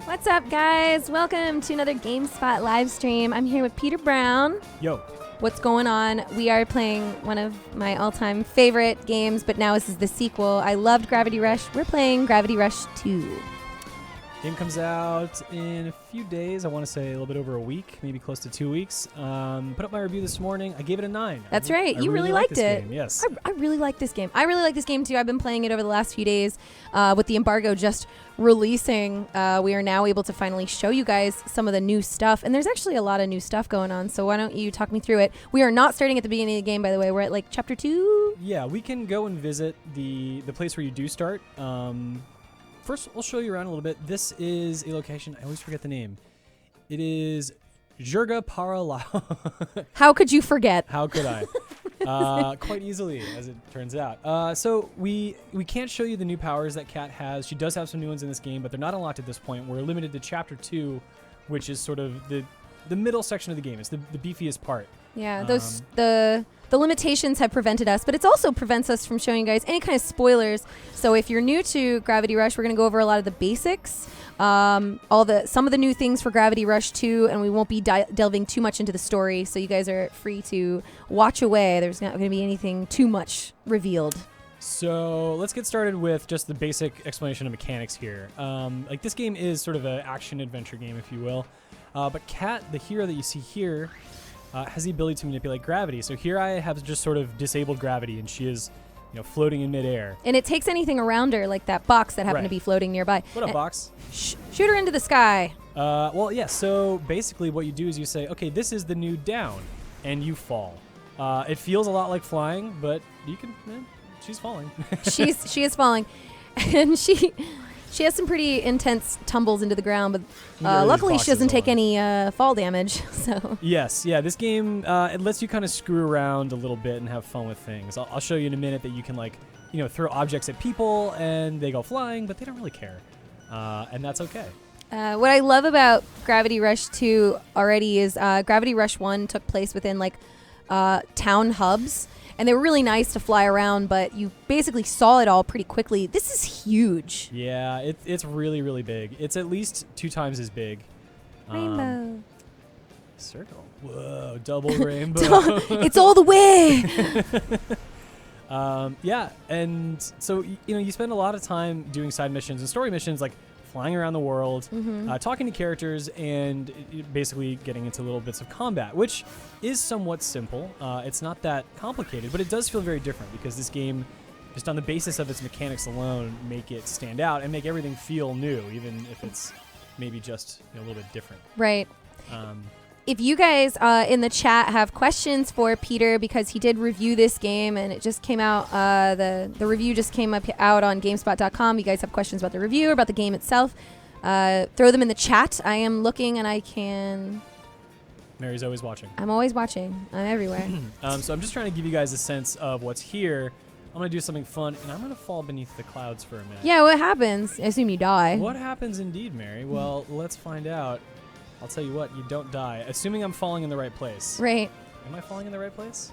What's up, guys? Welcome to another GameSpot live stream. I'm here with Peter Brown. Yo. What's going on? We are playing one of my all-time favorite games, but now this is the sequel. I loved Gravity Rush. We're playing Gravity Rush 2. Game comes out in a few days. I want to say a little bit over a week, maybe close to 2 weeks. Put up my review this morning. I gave it a 9. That's right. You really liked it. Game. Yes. I really like this game. I really like this game, too. I've been playing it over the last few days. With the embargo just releasing, we are now able to finally show you guys some of the new stuff. And there's actually a lot of new stuff going on, so why don't you talk me through it? We are not starting at the beginning of the game, by the way. We're at, like, Chapter 2. Yeah, we can go and visit the place where you do start. First, we'll show you around a little bit. This is a location. I always forget the name. It is Jurga Paralao. How could you forget? How could I? Quite easily, as it turns out. So we can't show you the new powers that Kat has. She does have some new ones in this game, but they're not unlocked at this point. We're limited to Chapter 2, which is sort of the middle section of the game. It's the beefiest part. Yeah, the limitations have prevented us, but it also prevents us from showing you guys any kind of spoilers. So if you're new to Gravity Rush, we're going to go over a lot of the basics, some of the new things for Gravity Rush 2, and we won't be delving too much into the story, so you guys are free to watch away. There's not going to be anything too much revealed. So let's get started with just the basic explanation of mechanics here. Like this game is sort of an action-adventure game, if you will. But Kat, the hero that you see here, has the ability to manipulate gravity. So here I have just sort of disabled gravity, and she is, floating in midair. And it takes anything around her, like that box that happened to be floating nearby. What up, box? Shoot her into the sky. Well, yeah. So basically, what you do is you say, "Okay, this is the new down," and you fall. It feels a lot like flying, but you can. She's falling. She is falling, and she has some pretty intense tumbles into the ground, but luckily she doesn't take any fall damage. So yes, yeah, this game it lets you kind of screw around a little bit and have fun with things. I'll show you in a minute that you can throw objects at people and they go flying, but they don't really care, and that's okay. What I love about Gravity Rush 2 already is Gravity Rush 1 took place within town hubs. And they were really nice to fly around, but you basically saw it all pretty quickly. This is huge. Yeah, it's really, really big. It's at least 2 times as big. Rainbow. Circle. Whoa, double rainbow. It's all the way. Yeah, and so, you spend a lot of time doing side missions and story missions, like flying around the world, talking to characters, and basically getting into little bits of combat, which is somewhat simple. It's not that complicated, but it does feel very different because this game, just on the basis of its mechanics alone, make it stand out and make everything feel new, even if it's maybe just a little bit different. Right. If you guys in the chat have questions for Peter, because he did review this game and it just came out, the review just came out on GameSpot.com. You guys have questions about the review or about the game itself, throw them in the chat. I am looking and I can... Mary's always watching. I'm always watching. I'm everywhere. So I'm just trying to give you guys a sense of what's here. I'm going to do something fun, and I'm going to fall beneath the clouds for a minute. Yeah, what happens? I assume you die. What happens indeed, Mary? Well, let's find out. I'll tell you what, you don't die. Assuming I'm falling in the right place. Right. Am I falling in the right place?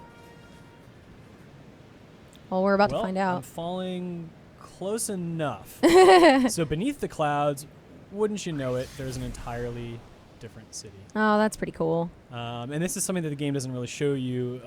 Well, we're about to find out. I'm falling close enough. So beneath the clouds, wouldn't you know it, there's an entirely different city. Oh, that's pretty cool. And this is something that the game doesn't really show you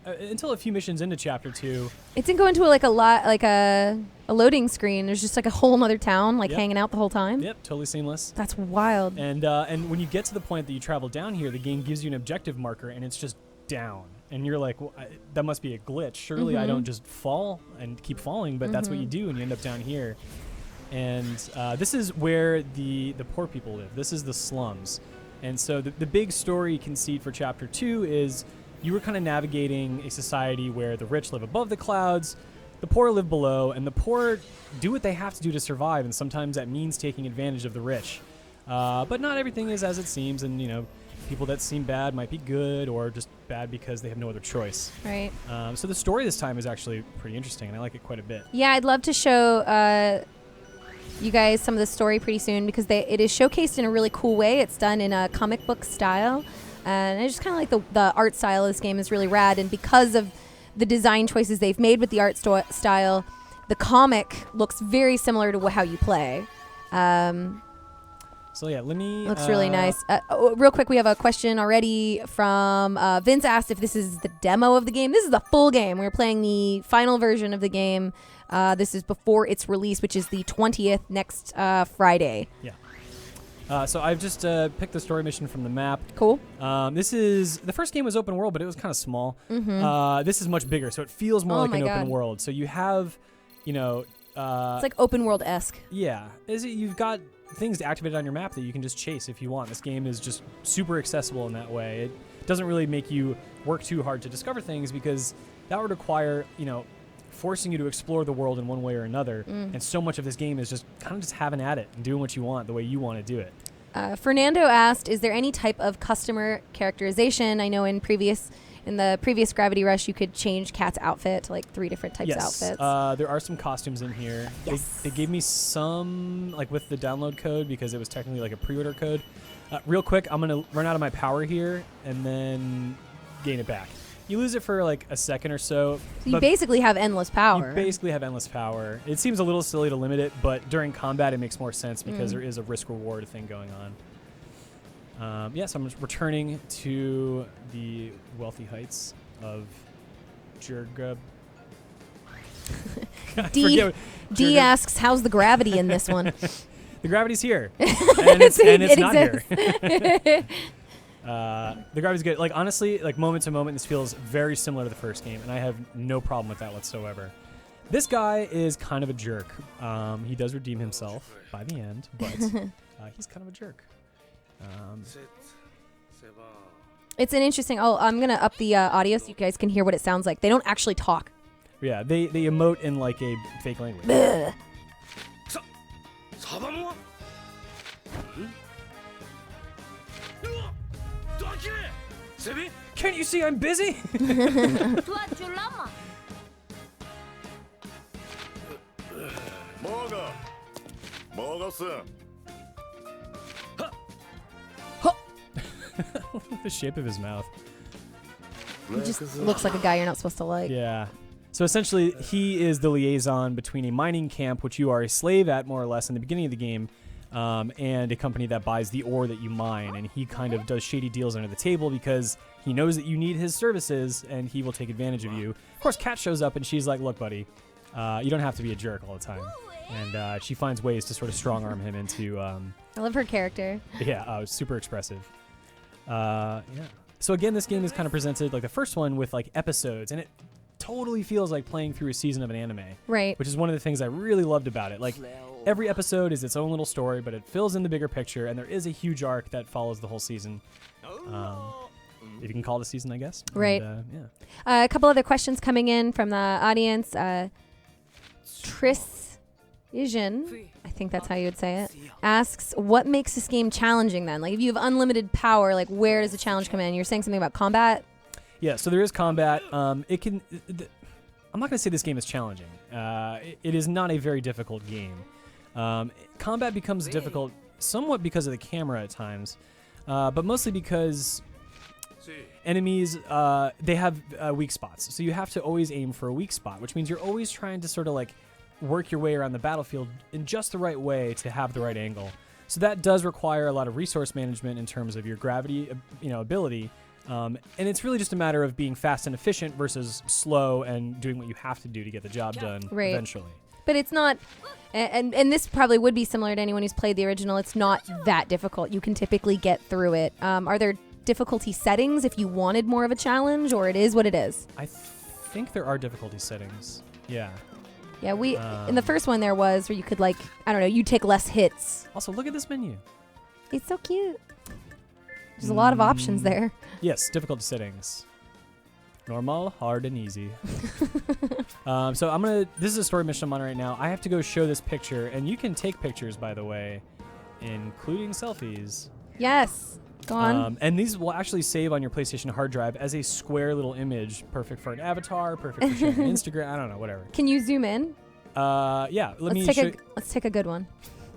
until a few missions into Chapter 2. It didn't go into a loading screen. There's just a whole other town hanging out the whole time. Yep, totally seamless. That's wild. And when you get to the point that you travel down here, the game gives you an objective marker, and it's just down. And you're like, well, that must be a glitch. Surely I don't just fall and keep falling, but that's what you do, and you end up down here. And this is where the poor people live. This is the slums. And so the big story conceit for Chapter 2 is you were kind of navigating a society where the rich live above the clouds, the poor live below, and the poor do what they have to do to survive, and sometimes that means taking advantage of the rich. But not everything is as it seems, and people that seem bad might be good, or just bad because they have no other choice. Right. So the story this time is actually pretty interesting, and I like it quite a bit. Yeah, I'd love to show you guys some of the story pretty soon, because it is showcased in a really cool way. It's done in a comic book style, and I just kind of like the art style of this game is really rad, and because of the design choices they've made with the art style, the comic looks very similar to how you play. So yeah, let me. Looks really nice. Real quick, we have a question already from Vince. Asked if this is the demo of the game. This is the full game. We're playing the final version of the game. This is before its release, which is the 20th next Friday. Yeah. So I've just picked the story mission from the map. Cool. This is the first game was open world, but it was kind of small. This is much bigger, so it feels more like an open world. So you have, it's like open world-esque. Yeah, you've got things activated on your map that you can just chase if you want. This game is just super accessible in that way. It doesn't really make you work too hard to discover things because that would require, forcing you to explore the world in one way or another. And so much of this game is just kind of just having at it and doing what you want the way you want to do it. Fernando asked, is there any type of customer characterization? I know in the previous Gravity Rush, you could change Cat's outfit to like 3 different types of outfits. There are some costumes in here. Yes. They gave me some like with the download code because it was technically like a pre-order code. Real quick, I'm going to run out of my power here and then gain it back. You lose it for like a second or so. So you basically have endless power. You basically have endless power. It seems a little silly to limit it, but during combat it makes more sense because there is a risk-reward thing going on. So I'm just returning to the wealthy heights of Jurga. D asks, how's the gravity in this one? The gravity's here. And it's not here. The gravity's good. Like, honestly, like moment to moment, this feels very similar to the first game, and I have no problem with that whatsoever. This guy is kind of a jerk. He does redeem himself by the end, but he's kind of a jerk. It's an interesting... I'm going to up the audio so you guys can hear what it sounds like. They don't actually talk. Yeah, they emote in like a fake language. Can't you see I'm busy? The shape of his mouth. He just looks like a guy you're not supposed to like. Yeah. So essentially, he is the liaison between a mining camp, which you are a slave at more or less in the beginning of the game, and a company that buys the ore that you mine. And he kind of does shady deals under the table because he knows that you need his services, and he will take advantage of you. Of course, Kat shows up, and she's like, look, buddy, you don't have to be a jerk all the time. And she finds ways to sort of strong-arm him into... I love her character. Yeah, super expressive. Yeah. So again, this game is kind of presented like the first one with like episodes, and it totally feels like playing through a season of an anime. Right. Which is one of the things I really loved about it. Like every episode is its own little story, but it fills in the bigger picture, and there is a huge arc that follows the whole season. If you can call it a season, I guess. Right. And, yeah. A couple other questions coming in from the audience. Tris Ision, I think that's how you would say it, asks, what makes this game challenging then? Like, if you have unlimited power, like, where does the challenge come in? You're saying something about combat? Yeah, so there is combat. I'm not going to say this game is challenging. It is not a very difficult game. Combat becomes difficult somewhat because of the camera at times, but mostly because enemies, they have weak spots. So you have to always aim for a weak spot, which means you're always trying to sort of like work your way around the battlefield in just the right way to have the right angle. So that does require a lot of resource management in terms of your gravity, ability. And it's really just a matter of being fast and efficient versus slow and doing what you have to do to get the job done eventually. But it's not, and this probably would be similar to anyone who's played the original, it's not that difficult. You can typically get through it. Are there difficulty settings if you wanted more of a challenge, or it is what it is? I think there are difficulty settings. Yeah. Yeah, in the first one there was where you could you take less hits. Also, look at this menu. It's so cute. There's a lot of options there. Yes, difficulty settings. Normal, hard, and easy. So this is a story mission I'm on right now. I have to go show this picture, and you can take pictures, by the way, including selfies. Yes. Go on. And these will actually save on your PlayStation hard drive as a square little image, perfect for an avatar, perfect for sharing on Instagram. I don't know, whatever. Can you zoom in? Yeah. Let's take a good one.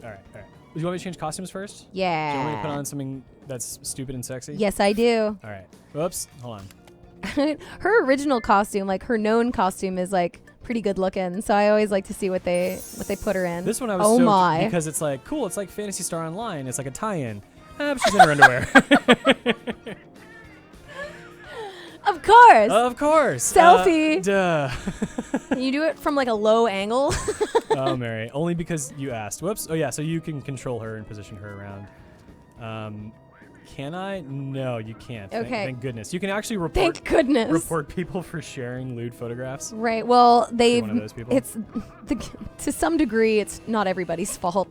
All right. Do you want me to change costumes first? Yeah. Do you want me to put on something that's stupid and sexy? Yes, I do. All right. Whoops. Hold on. Her original costume, like her known costume, is like pretty good looking. So I always like to see what they put her in. This one I was oh stoked my. because it's like, cool, it's like Phantasy Star Online. It's like a tie-in. But she's in her underwear. Of course. Of course. Selfie. Duh. Can you do it from like a low angle? Oh, Mary. Only because you asked. Whoops. Oh, yeah. So you can control her and position her around. Can I? No, you can't. Okay. Thank goodness. You can actually Thank goodness. report people for sharing lewd photographs. Right. Well, they've. One of those people. It's to some degree, it's not everybody's fault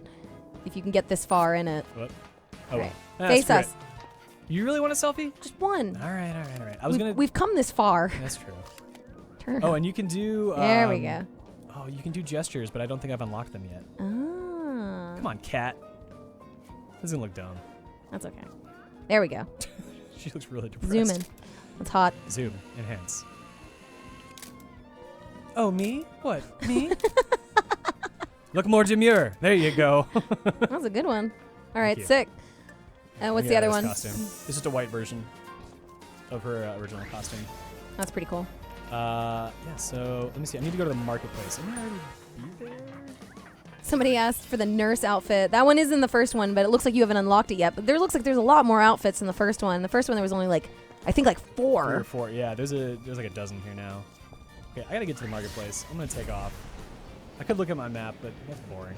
if you can get this far in it. Whoop. Oh, right. well. Face That's us. great. You really want a selfie? Just one. All right. I was gonna. We've come this far. That's true. Turn. Oh, and you can do. There we go. Oh, you can do gestures, but I don't think I've unlocked them yet. Ah. Come on, cat. Doesn't look dumb. That's okay. There we go. She looks really depressed. Zoom in. That's hot. Zoom. Enhance. Oh, me? What? Me? Look more demure. There you go. That was a good one. All right, you. sick. What's the other one? Costume. It's just a white version of her original costume. That's pretty cool. Yeah, so let me see. I need to go to the marketplace. Am I already be there? Somebody asked for the nurse outfit. That one is in the first one, but it looks like you haven't unlocked it yet. But there looks like there's a lot more outfits in the first one. The first one there was only like, I think like 4. 3 or 4. Yeah, there's like a dozen here now. Okay, I gotta get to the marketplace. I'm gonna take off. I could look at my map, but that's boring.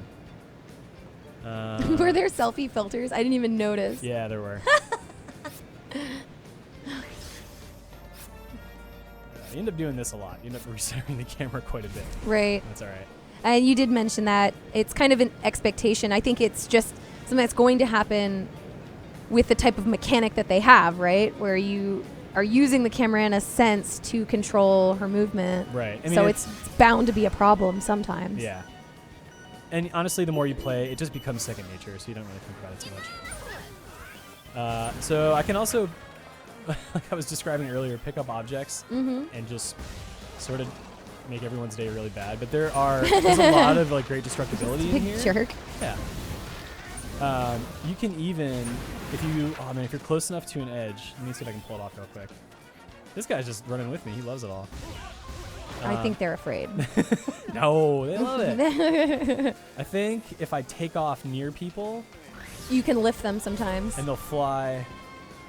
Were there selfie filters? I didn't even notice. Yeah, there were. You end up doing this a lot. You end up recentering the camera quite a bit. Right. That's all right. And you did mention that it's kind of an expectation. I think it's just something that's going to happen with the type of mechanic that they have, right? Where you are using the camera in a sense to control her movement. Right. I mean, so it's bound to be a problem sometimes. Yeah. And honestly, the more you play, it just becomes second nature, so you don't really think about it too much. So I can also, like I was describing earlier, pick up objects and just sort of make everyone's day really bad. But there's a lot of like great destructibility in here. Jerk. Yeah. You can even, if you're close enough to an edge, let me see if I can pull it off real quick. This guy's just running with me. He loves it all. I think they're afraid. No, they love it. I think if I take off near people, you can lift them sometimes. and they'll fly.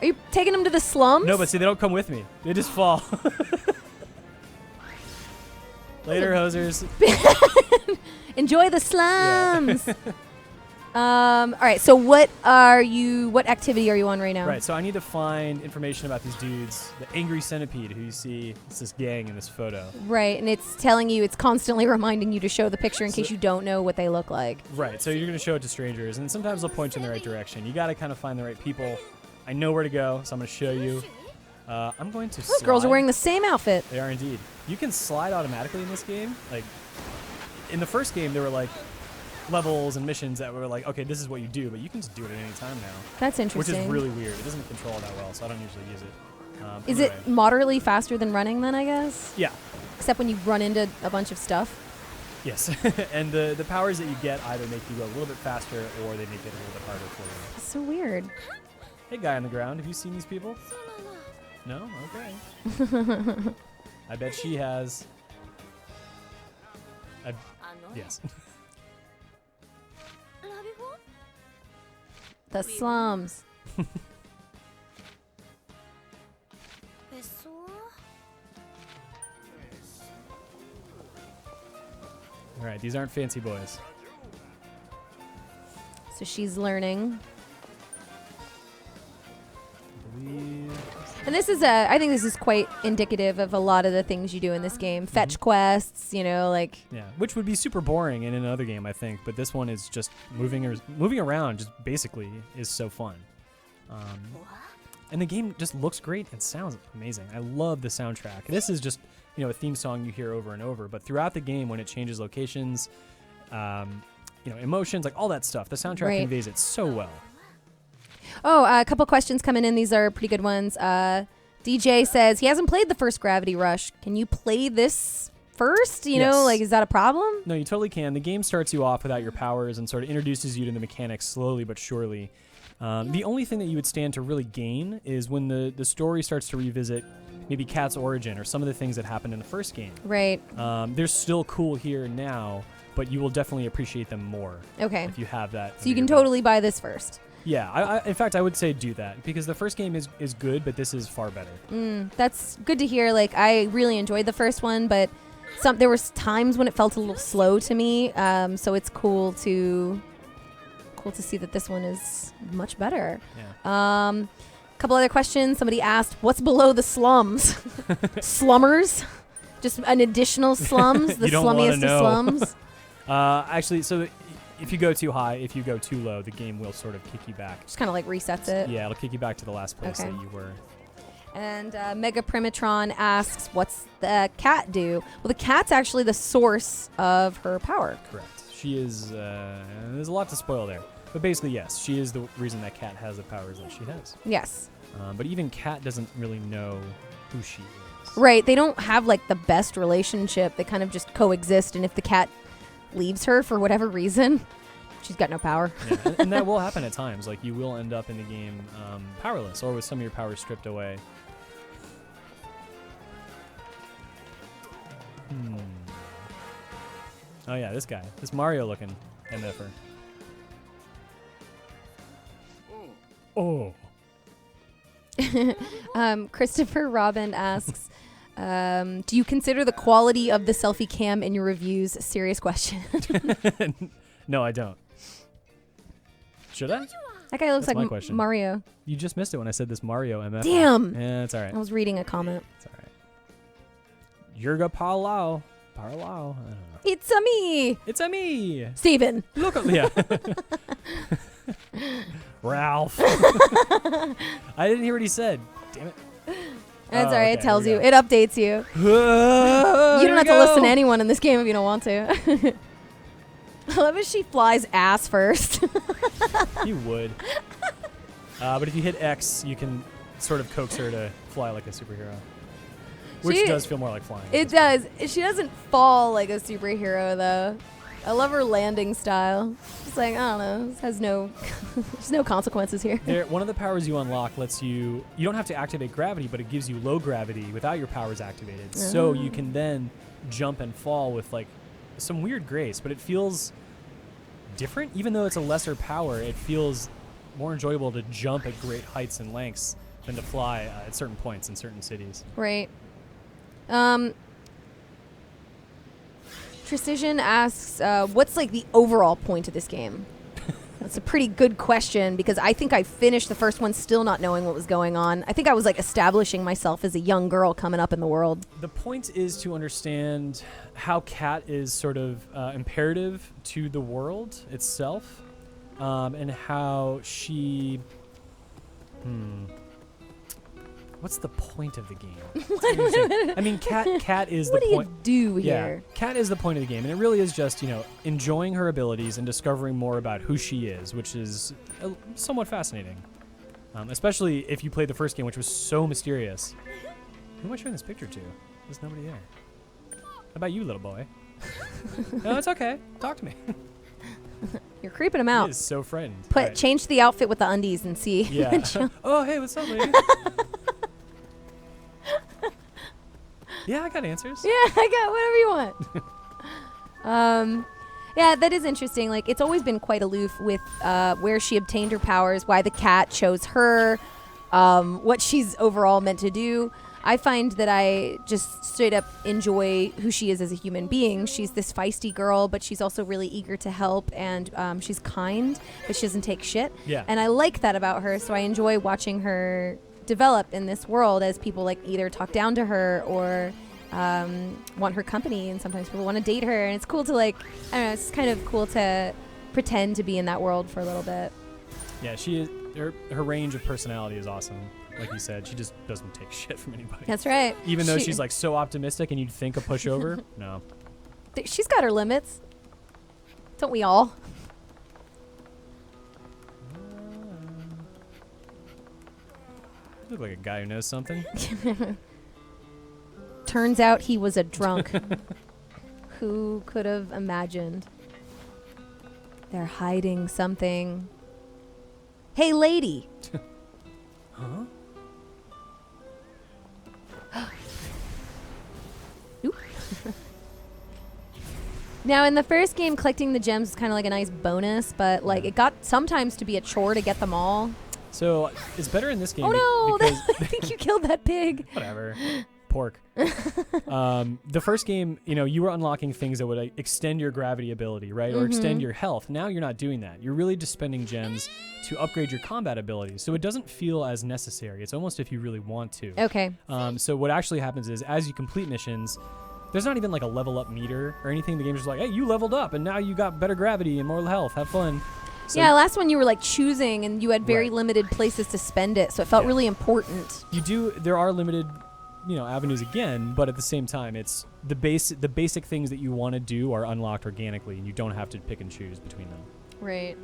Are you taking them to the slums? No, but see, they don't come with me. They just fall. Later, hosers. Enjoy the slums. All right. So what activity are you on right now? Right. So I need to find information about these dudes. The angry centipede, who you see, it's this gang in this photo. Right, and it's constantly reminding you to show the picture in case you don't know what they look like. Right. So you're going to show it to strangers, and sometimes they'll point you in the right direction. You got to kind of find the right people. I know where to go, so I'm going to show you. I'm going to Those girls are wearing the same outfit. They are indeed. You can slide automatically in this game. Like, in the first game, there were like levels and missions that were like, okay, this is what you do, but you can just do it at any time now. That's interesting. Which is really weird. It doesn't control that well, so I don't usually use it. Is it moderately faster than running then, I guess? Yeah. Except when you run into a bunch of stuff? Yes. And the powers that you get either make you go a little bit faster or they make it a little bit harder for you. It's so weird. Hey, guy on the ground, have you seen these people? No? Okay. I bet she has. Yes. The slums. All right, these aren't fancy boys. So she's learning. And this is I think this is quite indicative of a lot of the things you do in this game. Fetch quests, like. Yeah, which would be super boring in another game, I think. But this one is just moving around. Just basically is so fun. And the game just looks great and sounds amazing. I love the soundtrack. This is just a theme song you hear over and over. But throughout the game, when it changes locations, emotions, like all that stuff, the soundtrack conveys it so well. Oh, a couple questions coming in. These are pretty good ones. DJ says he hasn't played the first Gravity Rush. Can you play this first? Yes. Is that a problem? No, you totally can. The game starts you off without your powers and sort of introduces you to the mechanics slowly but surely. The only thing that you would stand to really gain is when the story starts to revisit maybe Cat's origin or some of the things that happened in the first game. Right. They're still cool here now, but you will definitely appreciate them more. Okay. If you have that. So you can totally buy this first. Yeah, in fact, I would say do that because the first game is good, but this is far better. That's good to hear. Like, I really enjoyed the first one, but there was times when it felt a little slow to me. So it's cool to see that this one is much better. Yeah. Couple other questions. Somebody asked, "What's below the slums?" Slummers, just an additional slums. The slummiest of slums. Actually, so if you go too high, if you go too low, the game will sort of kick you back. Just kind of like resets it. Yeah, it'll kick you back to the last place that you were. And Mega Primatron asks, "What's the cat do?" Well, the cat's actually the source of her power. Correct. She is. There's a lot to spoil there, but basically, yes, she is the reason that Cat has the powers that she has. Yes. But even Cat doesn't really know who she is. Right. They don't have like the best relationship. They kind of just coexist. And if the cat leaves her for whatever reason, she's got no power. Yeah, and that will happen at times. Like you will end up in the game powerless or with some of your powers stripped away. Oh yeah, this guy. This Mario looking MFer. Oh. Christopher Robin asks, do you consider the quality of the selfie cam in your reviews a serious question? No, I don't. Should I? That guy looks That's my like question. Mario. You just missed it when I said this Mario MF. Damn. Yeah, it's all right. I was reading a comment. It's all right. Yurga Palau. I don't know. It's a me. It's a me. Steven. Look at yeah. Ralph. I didn't hear what he said. Damn it. That's all right. Okay, it tells here you. we It updates you. You don't have to listen to anyone in this game if you don't want to. I love if she flies ass first. You would. But if you hit X, you can sort of coax her to fly like a superhero. Which does feel more like flying. It does. She doesn't fall like a superhero, though. I love her landing style. It's like, I don't know. This has no, there's no consequences here. One of the powers you unlock lets you don't have to activate gravity, but it gives you low gravity without your powers activated. Oh. So you can then jump and fall with like some weird grace, but it feels different. Even though it's a lesser power, it feels more enjoyable to jump at great heights and lengths than to fly at certain points in certain cities. Right. Precision asks, what's like the overall point of this game? That's a pretty good question because I think I finished the first one still not knowing what was going on. I think I was like establishing myself as a young girl coming up in the world. The point is to understand how Cat is sort of imperative to the world itself, and how she... What's the point of the game? I mean, Cat is the point. What do you do here? Yeah, Cat is the point of the game, and it really is just, enjoying her abilities and discovering more about who she is, which is somewhat fascinating. Especially if you played the first game, which was so mysterious. Who am I showing this picture to? There's nobody there. How about you, little boy? No, it's okay. Talk to me. You're creeping him out. He is so frightened. Change the outfit with the undies and see. Yeah. Oh, hey, what's up, lady? Yeah, I got answers. Yeah, I got whatever you want. Yeah, that is interesting. Like, it's always been quite aloof with where she obtained her powers, why the cat chose her, what she's overall meant to do. I find that I just straight up enjoy who she is as a human being. She's this feisty girl, but she's also really eager to help, and she's kind, but she doesn't take shit. Yeah. And I like that about her, so I enjoy watching her develop in this world as people like either talk down to her or want her company, and sometimes people want to date her, and it's cool to like, I don't know, it's kind of cool to pretend to be in that world for a little bit. Yeah, she is. Her range of personality is awesome. Like you said, she just doesn't take shit from anybody. That's right. Even though she's like so optimistic and you'd think a pushover, no. She's got her limits. Don't we all? You look like a guy who knows something. Turns out he was a drunk. Who could have imagined? They're hiding something. Hey, lady. Huh? Now, in the first game, collecting the gems was kind of like a nice bonus, but like it got sometimes to be a chore to get them all. So it's better in this game. Oh no! Because I think you killed that pig. Whatever. Pork. The first game, you were unlocking things that would extend your gravity ability, right? Or extend your health. Now you're not doing that. You're really just spending gems to upgrade your combat abilities. So it doesn't feel as necessary. It's almost if you really want to. Okay. So what actually happens is as you complete missions, there's not even like a level up meter or anything. The game's just like, hey, you leveled up and now you got better gravity and more health. Have fun. So yeah, last one you were like choosing and you had very limited places to spend it. So it felt really important. There are limited avenues again, but at the same time, it's the basic things that you want to do are unlocked organically, and you don't have to pick and choose between them. Right.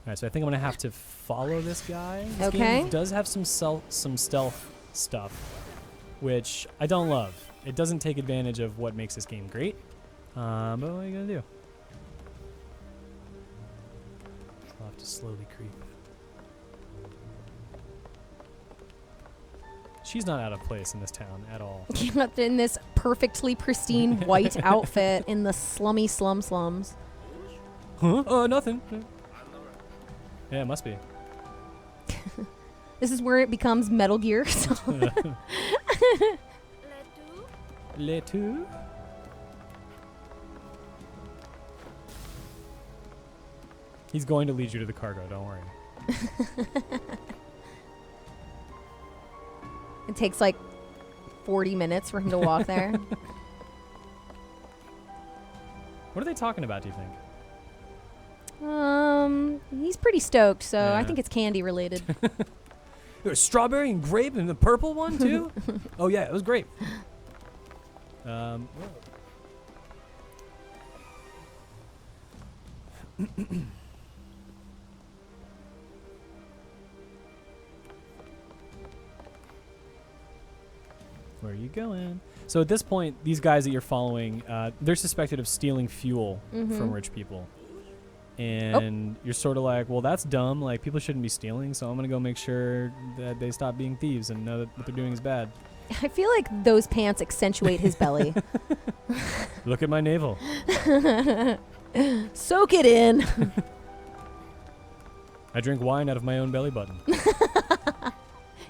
All right, so I think I'm gonna have to follow this guy. This Okay. game does have some stealth stuff, which I don't love. It doesn't take advantage of what makes this game great. But what are you gonna do? I'll have to slowly creep. She's not out of place in this town at all. In this perfectly pristine white outfit in the slummy slums. Huh? Nothing. Yeah, it must be. This is where it becomes Metal Gear. Le tout. He's going to lead you to the cargo, don't worry. It takes like 40 minutes for him to walk there. What are they talking about, do you think? He's pretty stoked, so Yeah. I think it's candy related. There's strawberry and grape and the purple one too? Oh yeah, it was grape. Where are you going? So at this point, these guys that you're following, they're suspected of stealing fuel from rich people. And you're sort of like, well, that's dumb. Like, people shouldn't be stealing, so I'm going to go make sure that they stop being thieves and know that what they're doing is bad. I feel like those pants accentuate his belly. Look at my navel. Soak it in. I drink wine out of my own belly button.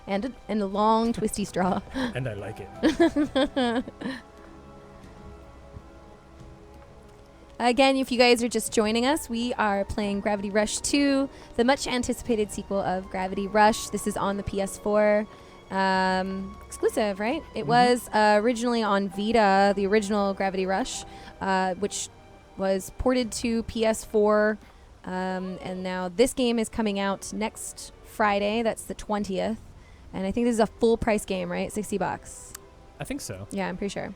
And a long, twisty straw. And I like it. Again, if you guys are just joining us, we are playing Gravity Rush 2, the much anticipated sequel of Gravity Rush. This is on the PS4 exclusive, right? It was originally on Vita, the original Gravity Rush, which was ported to PS4. And now this game is coming out next Friday. That's the 20th. And I think this is a full price game, right? $60. I think so. Yeah, I'm pretty sure.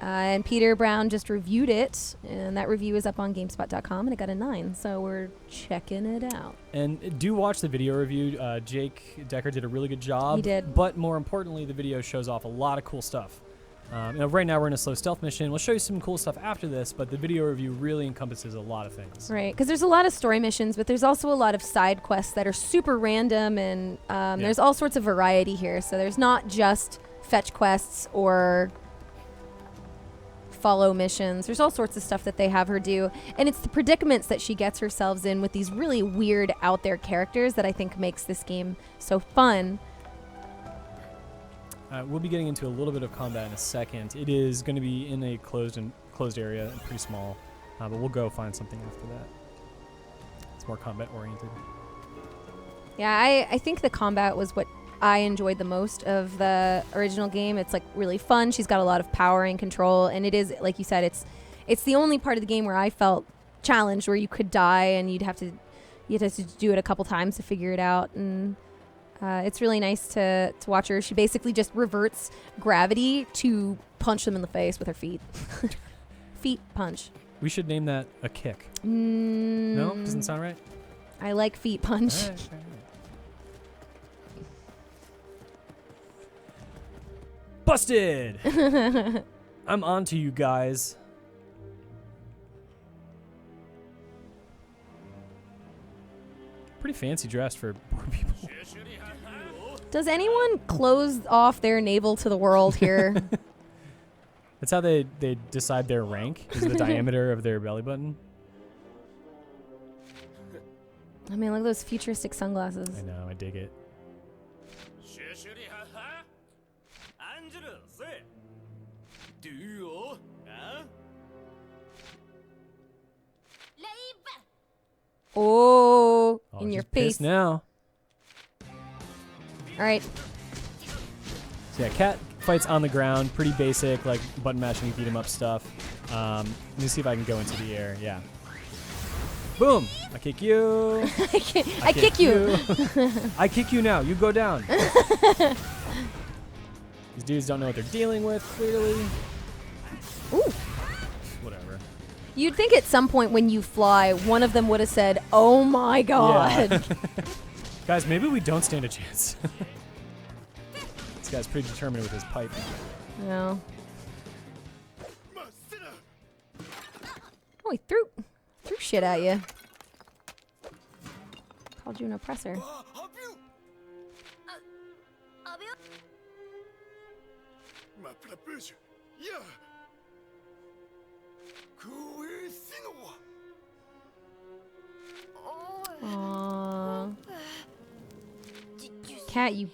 And Peter Brown just reviewed it, and that review is up on GameSpot.com, and it got a 9, so we're checking it out. And do watch the video review. Jake Decker did a really good job. He did. But more importantly, the video shows off a lot of cool stuff. Right now we're in a slow stealth mission. We'll show you some cool stuff after this, but the video review really encompasses a lot of things. Right, because there's a lot of story missions, but there's also a lot of side quests that are super random, and there's all sorts of variety here. So there's not just fetch quests or follow missions. There's all sorts of stuff that they have her do, and it's the predicaments that she gets herself in with these really weird out there characters that I think makes this game so fun. We'll be getting into a little bit of combat in a second. It is going to be in a closed area, pretty small, but we'll go find something after that. It's more combat oriented. Yeah, I think the combat was what I enjoyed the most of the original game. It's like really fun. She's got a lot of power and control, and it is, like you said, it's the only part of the game where I felt challenged, where you could die and you'd have to do it a couple times to figure it out. And it's really nice to watch her. She basically just reverts gravity to punch them in the face with her feet. Feet punch. We should name that a kick. No, doesn't sound right. I like feet punch. All right. Busted! I'm on to you guys. Pretty fancy dress for poor people. Does anyone close off their navel to the world here? That's how they decide their rank, is the diameter of their belly button. I mean, look at those futuristic sunglasses. I know, I dig it. Oh, Oh, in your she's pissed face. now. All right. So yeah, cat fights on the ground, pretty basic, like button mashing, beat 'em up stuff. Let me see if I can go into the air. Yeah. Boom! I kick you. I kick you. I kick you now. You go down. These dudes don't know what they're dealing with, clearly. Ooh. Whatever. You'd think at some point when you fly, one of them would have said, "Oh my god." Yeah. Guys, maybe we don't stand a chance. This guy's pretty determined with his pipe. No. Oh, he threw shit at you. Called you an oppressor. Aww. Cat, you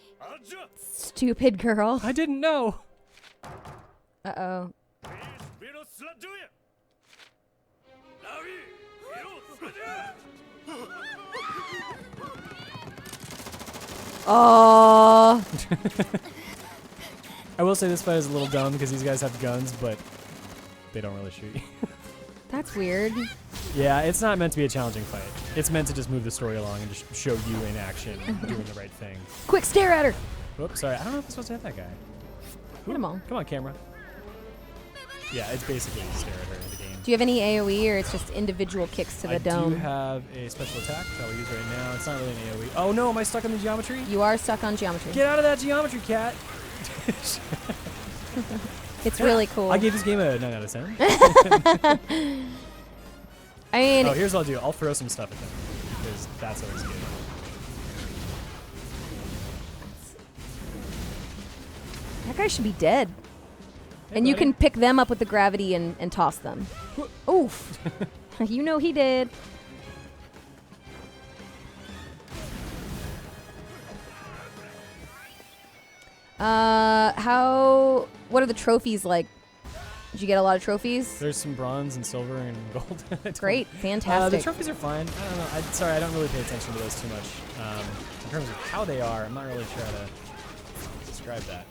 stupid girl. I didn't know. Uh-oh. Oh. I will say this fight is a little dumb because these guys have guns, but they don't really shoot you. That's weird. Yeah, it's not meant to be a challenging fight. It's meant to just move the story along and just show you in action doing the right thing. Quick, stare at her. Whoops, sorry. I don't know if I'm supposed to hit that guy. Hit him all. Come on, camera. Yeah, it's basically stare at her in the game. Do you have any AoE or it's just individual kicks to the dome? I do have a special attack that I'll use right now. It's not really an AoE. Oh no, am I stuck in the geometry? You are stuck on geometry. Get out of that geometry, cat. It's really cool. I gave this game a 9 out of 10. I mean, Oh, here's what I'll do. I'll throw some stuff at them because that's always good. that guy should be dead. Hey, And you buddy. can pick them up with the gravity and toss them. Oof. You know he did. What are the trophies like? Did you get a lot of trophies? There's some bronze and silver and gold. Great, The fantastic. trophies are fine. I don't know. Sorry, I don't really pay attention to those too much. In terms of how they are, I'm not really sure how to describe that.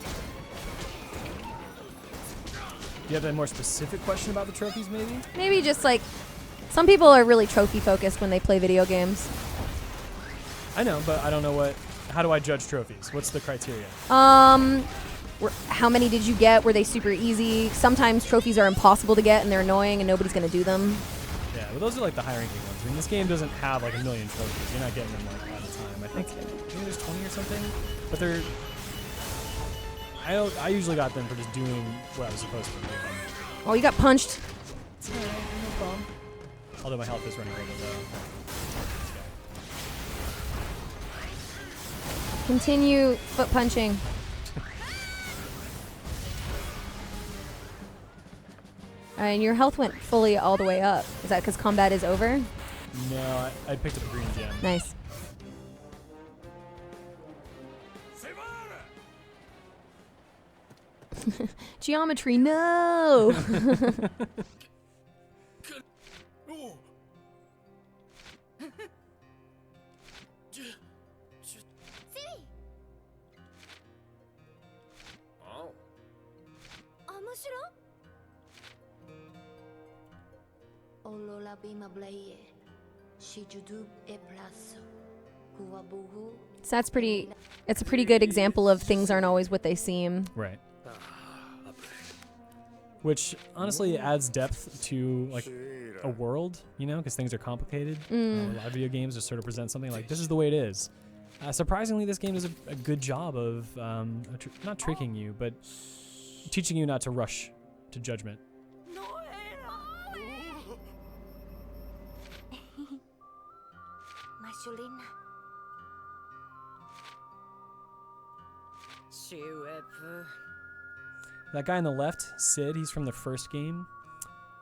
Do you have a more specific question about the trophies, maybe? Maybe just like, some people are really trophy focused when they play video games. I know, but I don't know how do I judge trophies? What's the criteria? How many did you get? Were they super easy? Sometimes trophies are impossible to get and they're annoying and nobody's going to do them. Yeah, well, those are like the high ranking ones. I mean, this game doesn't have like a million trophies. You're not getting them like all the time. I think maybe there's 20 or something. But I usually got them for just doing what I was supposed to be doing. Oh, you got punched. It's alright, no problem. Although my health is running really low. Continue foot punching. And your health went fully all the way up. Is that because combat is over? No, I picked up a green gem. Nice. Geometry, no! So that's it's a pretty good example of things aren't always what they seem. Right. Which honestly adds depth to like a world, you know, because things are complicated. A lot of video games just sort of present something like this is the way it is. Surprisingly, this game does a good job of not tricking you, but teaching you not to rush to judgment. That guy on the left, Sid, he's from the first game.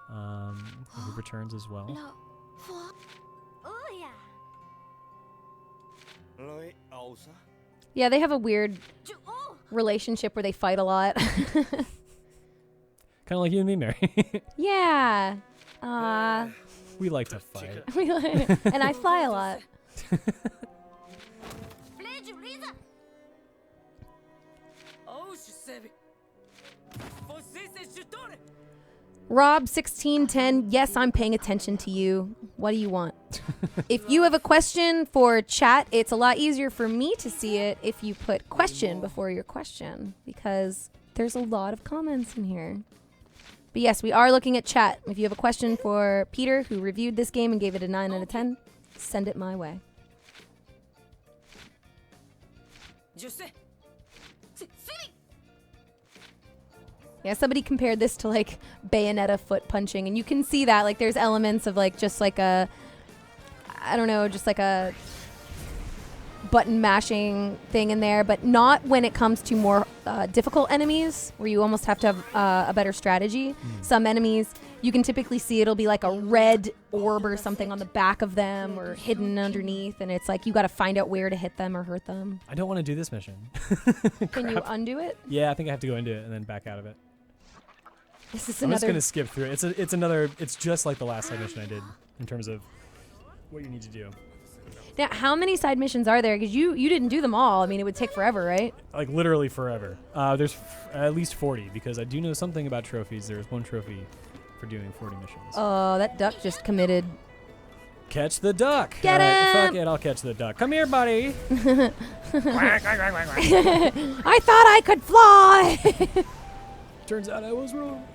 He returns as well. Yeah, they have a weird relationship where they fight a lot. Kind of like you and me, Mary. Yeah. We like to fight. And I fly a lot. Rob 1610, yes, I'm paying attention to you. What do you want? If you have a question for chat, it's a lot easier for me to see it if you put question before your question, because there's a lot of comments in here. But yes, we are looking at chat. If you have a question for Peter, who reviewed this game and gave it a 9 out of 10, send it my way. Yeah, somebody compared this to like Bayonetta foot punching, and you can see that like there's elements of like just like a, I don't know, just like a button mashing thing in there, but not when it comes to more difficult enemies where you almost have to have a better strategy. Some enemies you can typically see it'll be like a red orb or something on the back of them or hidden underneath, and it's like you got to find out where to hit them or hurt them. I don't want to do this mission. Can you undo it? Yeah, I think I have to go into it and then back out of it. This is I'm another. just gonna skip through it. It's just like the last side mission I did in terms of what you need to do. Now, how many side missions are there? Because you didn't do them all. I mean, it would take forever, right? Like literally forever. There's at least 40 because I do know something about trophies. There's one trophy for doing 40 missions. Oh, that duck just committed. Catch the duck. Get him! Fuck it, I'll catch the duck. Come here, buddy. I thought I could fly. Turns out I was wrong.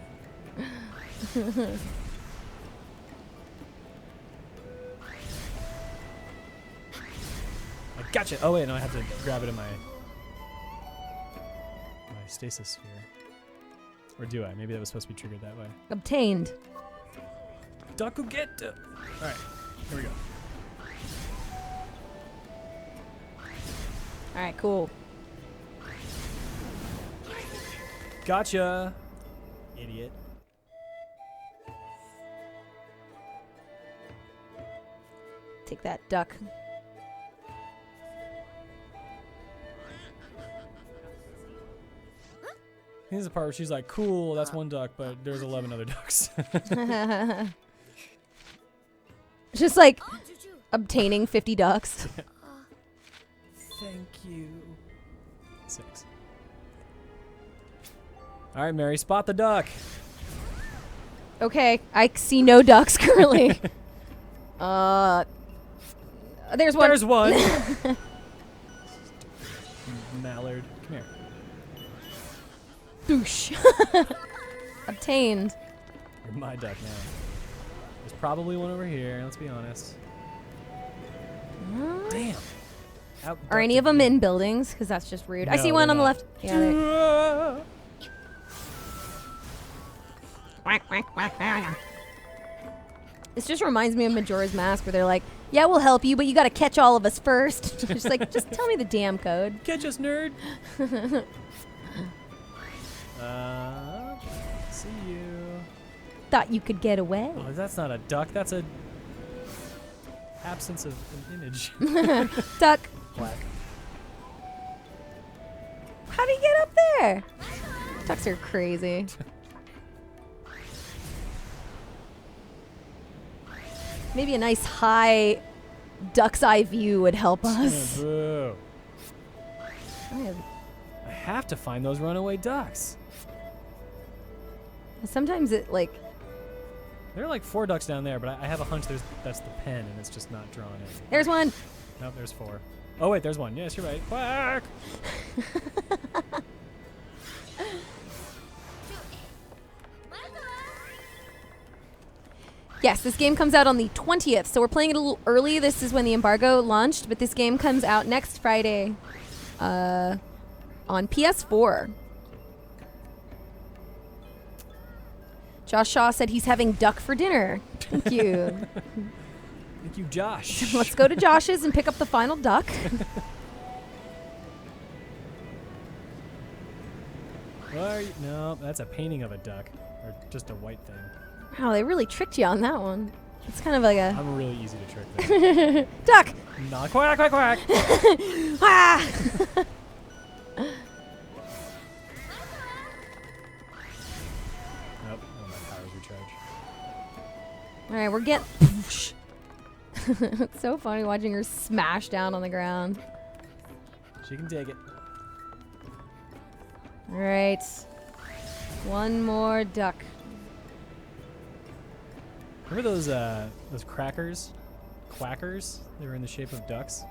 I gotcha. Oh wait, no, I have to grab it in my stasis sphere. Or do I? Maybe that was supposed to be triggered that way. Obtained. Dakugetto. All right, here we go. All right, cool. Gotcha, idiot. Take that, duck. Here's the part where she's like, cool, that's one duck, but there's 11 other ducks. Just like obtaining 50 ducks. Thank you. 6. All right, Mary, spot the duck. Okay, I see no ducks currently. There's one. There's one. Mallard, come here. Boosh. Obtained. You're my duck now. There's probably one over here, let's be honest. Damn. Are any of them in buildings? Because that's just rude. I No, see one they're on the not. left. Yeah, there. This just reminds me of Majora's Mask, where they're like, yeah, we'll help you, but you got to catch all of us first. Just like, just tell me the damn code. Catch us, nerd. See you. Thought you could get away. Oh, that's not a duck. That's a absence of an image. Duck. Black. How do you get up there? Ducks are crazy. Maybe a nice high duck's eye view would help us. Boo. I have to find those runaway ducks. Sometimes it like. There are like 4 ducks down there, but I have a hunch that's the pen and it's just not drawn in. There's one. Nope, there's 4. Oh wait, there's one. Yes, you're right. Quack! Yes, this game comes out on the 20th, so we're playing it a little early. This is when the embargo launched, but this game comes out next Friday on PS4. Josh Shaw said he's having duck for dinner. Thank you. Thank you, Josh. Let's go to Josh's and pick up the final duck. No, that's a painting of a duck. Or just a white thing. Wow, they really tricked you on that one. It's kind of like a... I'm really easy to trick there. Duck! Not quack, quack, quack! Ah! Nope, oh, my powers recharge. Alright, we're getting... It's so funny watching her smash down on the ground. She can take it. Alright. One more duck. Remember those crackers? Quackers? They were in the shape of ducks?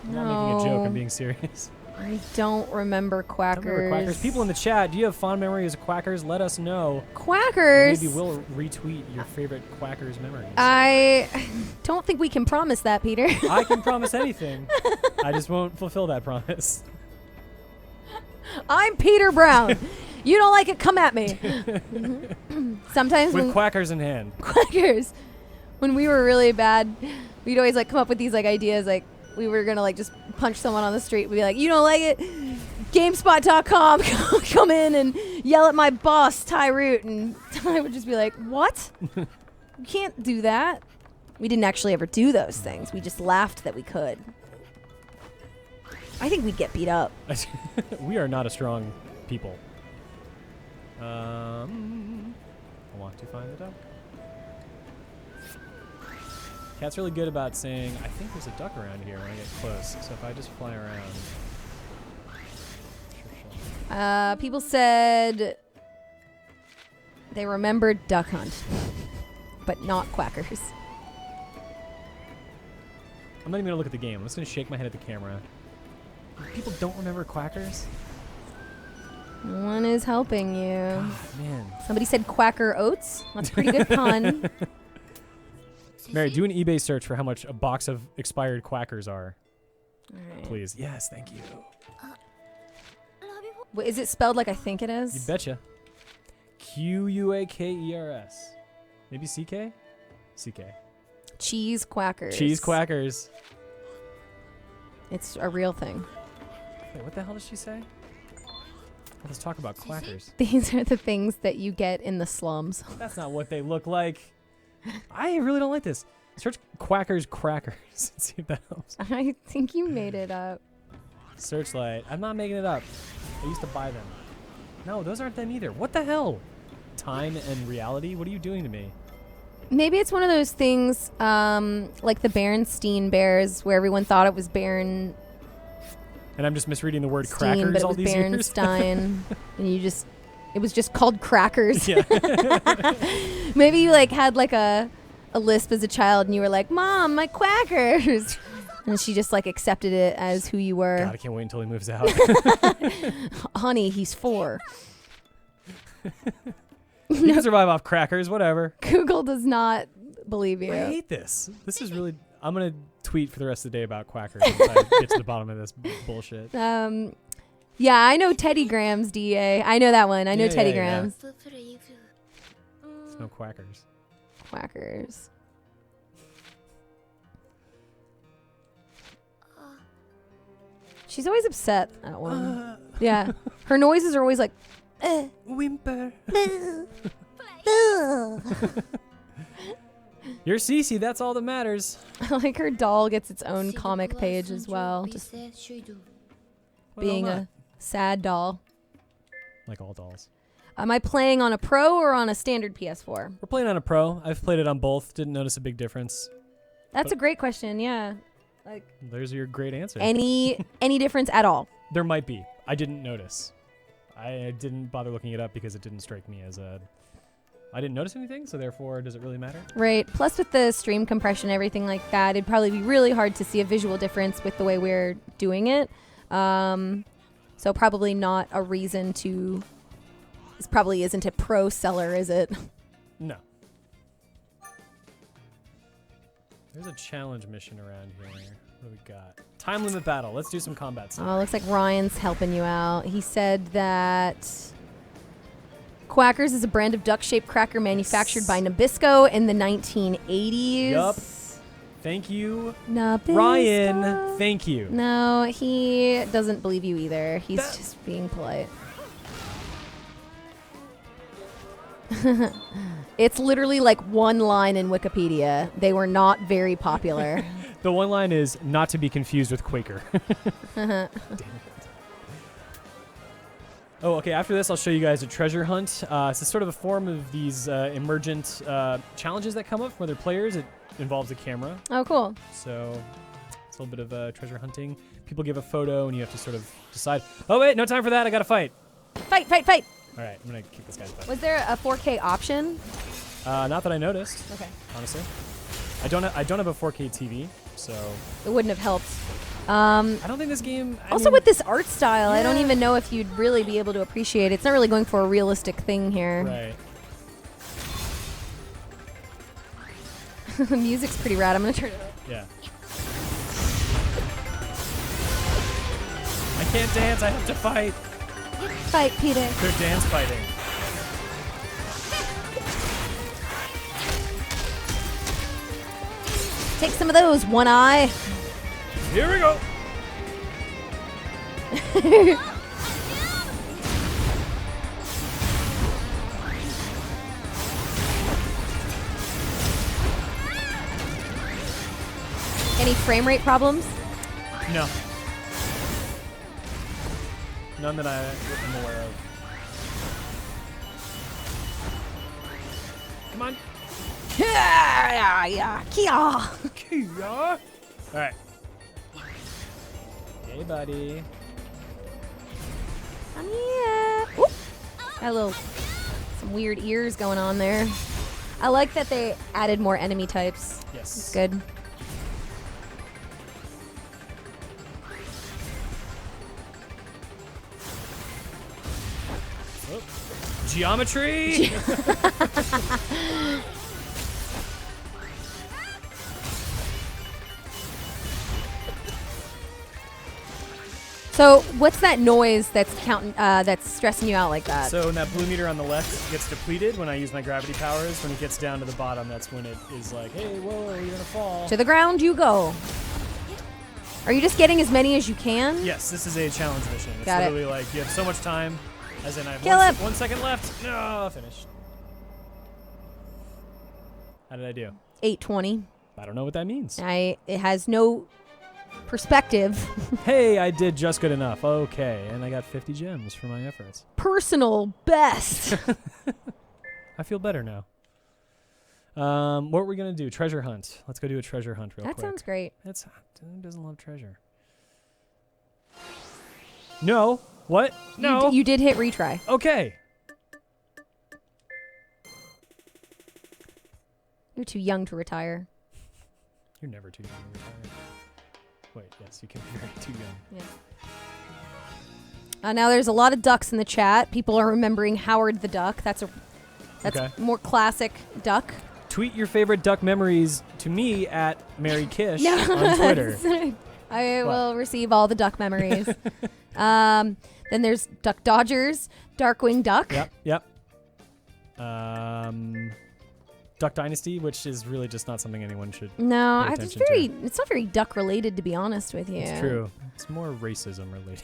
I'm not making a joke, I'm being serious. I don't remember quackers. I remember quackers. People in the chat, do you have fond memories of quackers? Let us know. Quackers? Maybe we'll retweet your favorite quackers memories. I don't think we can promise that, Peter. I can promise anything. I just won't fulfill that promise. I'm Peter Brown. You don't like it, come at me. Sometimes with quackers in hand. Quackers. When we were really bad, we'd always like come up with these like ideas like we were gonna like just punch someone on the street. We'd be like, you don't like it? GameSpot.com, come in and yell at my boss, Ty Root. And I would just be like, what? You can't do that. We didn't actually ever do those things. We just laughed that we could. I think we'd get beat up. We are not a strong people. I want to find the duck. Cat's really good about saying, I think there's a duck around here when I get close. So if I just fly around. Sure. People said they remembered Duck Hunt, but not quackers. I'm not even going to look at the game. I'm just going to shake my head at the camera. People don't remember quackers? One is helping you. God, man. Somebody said Quacker Oats. That's a pretty good pun. Mary, do an eBay search for how much a box of expired quackers are. Right. Please. Yes, thank you. Wait, is it spelled like I think it is? You betcha. Quakers. Maybe CK? CK. Cheese quackers. Cheese quackers. It's a real thing. Wait, what the hell did she say? Let's talk about quackers. These are the things that you get in the slums. That's not what they look like. I really don't like this. Search quackers crackers and see if that helps. I think you made it up. Searchlight. I'm not making it up. I used to buy them. No, those aren't them either. What the hell? Time and reality? What are you doing to me? Maybe it's one of those things like the Berenstein Bears where everyone thought it was Beren. And I'm just misreading the word Steen, crackers but it all was these years. Bernstein, and it was just called crackers. Yeah. Maybe you like had like a lisp as a child, and you were like, "Mom, my quackers," and she just like accepted it as who you were. God, I can't wait until he moves out. Honey, he's 4. You can survive off crackers, whatever. Google does not believe you. I hate this. This is really. I'm gonna tweet for the rest of the day about quackers until I get to the bottom of this bullshit. Yeah, I know Teddy Grahams, DA. I know that one. I know Teddy Grahams. It's no quackers. Quackers. She's always upset, that one. Yeah. Her noises are always like, whimper. You're Cece, that's all that matters. Like her doll gets its own comic page as well. Just being a sad doll. Like all dolls. Am I playing on a Pro or on a standard PS4? We're playing on a Pro. I've played it on both. Didn't notice a big difference. That's a great question, yeah. Like there's your great answer. Any difference at all? There might be. I didn't notice. I didn't bother looking it up because it didn't strike me as a... I didn't notice anything, so therefore, does it really matter? Right. Plus, with the stream compression, everything like that, it'd probably be really hard to see a visual difference with the way we're doing it. So probably not a reason to... This probably isn't a pro seller, is it? No. There's a challenge mission around here. What do we got? Time limit battle. Let's do some combat stuff. Oh, looks like Ryan's helping you out. He said that Quackers is a brand of duck-shaped cracker manufactured by Nabisco in the 1980s. Yup. Thank you, Nabisco. Ryan. Thank you. No, he doesn't believe you either. He's just being polite. It's literally like one line in Wikipedia. They were not very popular. The one line is not to be confused with Quaker. Damn it. Oh, okay. After this, I'll show you guys a treasure hunt. It's sort of a form of these emergent challenges that come up from other players. It involves a camera. Oh, cool. So it's a little bit of treasure hunting. People give a photo, and you have to sort of decide. Oh, wait, no time for that. I got to fight. Fight, fight, fight. All right, I'm going to kick this guy's butt. Was there a 4K option? Not that I noticed. Okay. Honestly. I don't have a 4K TV, so It wouldn't have helped. I don't think this game... Also, with this art style, I don't even know if you'd really be able to appreciate it. It's not really going for a realistic thing here. Right. The music's pretty rad. I'm going to turn it up. Yeah. I can't dance. I have to fight. Fight, Peter. They're dance fighting. Take some of those, One Eye. Here we go. Any frame rate problems? No. None that I am aware of. Come on. Yeah. Kia. All right. Hey, buddy. Come here. Oop. Got some weird ears going on there. I like that they added more enemy types. Yes. It's good. Oh. Geometry. So, what's that noise that's that's stressing you out like that? So when that blue meter on the left gets depleted, when I use my gravity powers, when it gets down to the bottom, that's when it is like, hey, whoa, you're gonna fall. To the ground you go. Are you just getting as many as you can? Yes, this is a challenge mission. It's Got it. literally like you have so much time, as in I have Kill him. 1 second left. No, finished. How did I do? 820. I don't know what that means. It has no perspective. Hey, I did just good enough. Okay, and I got 50 gems for my efforts. Personal best. I feel better now. What are we gonna do? Treasure hunt. Let's go do a treasure hunt real quick. That sounds great. Who doesn't love treasure? No. What? No. You did hit retry. Okay. You're too young to retire. You're never too young to retire. Wait, yes, you can be very too young. Yeah. Now there's a lot of ducks in the chat. People are remembering Howard the Duck. That's Okay. more classic duck. Tweet your favorite duck memories to me at Mary Kish on Twitter. I will receive all the duck memories. Then there's Duck Dodgers, Darkwing Duck. Yep. Duck Dynasty, which is really just not something anyone should No, pay it's attention it's not very duck related, to be honest with you. It's true. It's more racism related.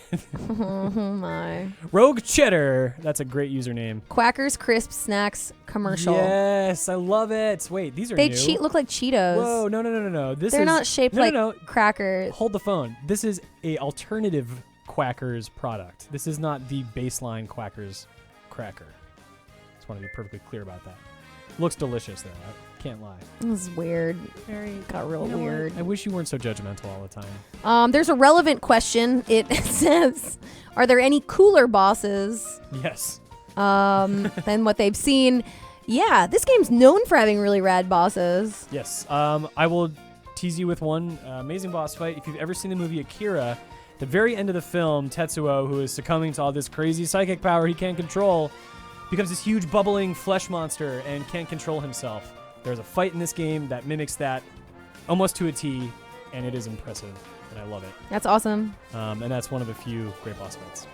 Oh my. Rogue Cheddar. That's a great username. Quackers Crisp Snacks commercial. Yes, I love it. Wait, these are new. They look like Cheetos. Whoa, no. They're not shaped like crackers. Hold the phone. This is a alternative Quackers product. This is not the baseline Quackers cracker. Just want to be perfectly clear about that. Looks delicious though. I can't lie. This is weird. Got real weird. I wish you weren't so judgmental all the time. There's a relevant question. It says, "Are there any cooler bosses?" Yes. Than what they've seen. Yeah, this game's known for having really rad bosses. Yes. I will tease you with one amazing boss fight. If you've ever seen the movie Akira, at the very end of the film, Tetsuo, who is succumbing to all this crazy psychic power he can't control, becomes this huge bubbling flesh monster and can't control himself. There's a fight in this game that mimics that almost to a T, and it is impressive, and I love it. That's awesome. And that's one of a few great boss fights.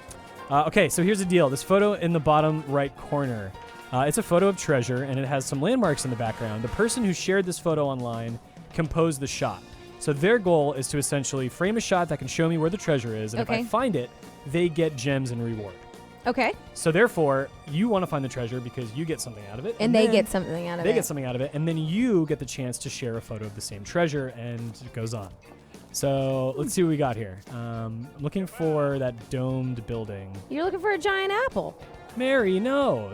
Okay, so here's the deal. This photo in the bottom right corner, it's a photo of treasure, and it has some landmarks in the background. The person who shared this photo online composed the shot. So their goal is to essentially frame a shot that can show me where the treasure is, and if I find it, they get gems and reward. Okay. So therefore, you want to find the treasure because you get something out of it. And they get something out of it. They get something out of it. And then you get the chance to share a photo of the same treasure, and it goes on. So let's see what we got here. I'm looking for that domed building. You're looking for a giant apple. Mary, no.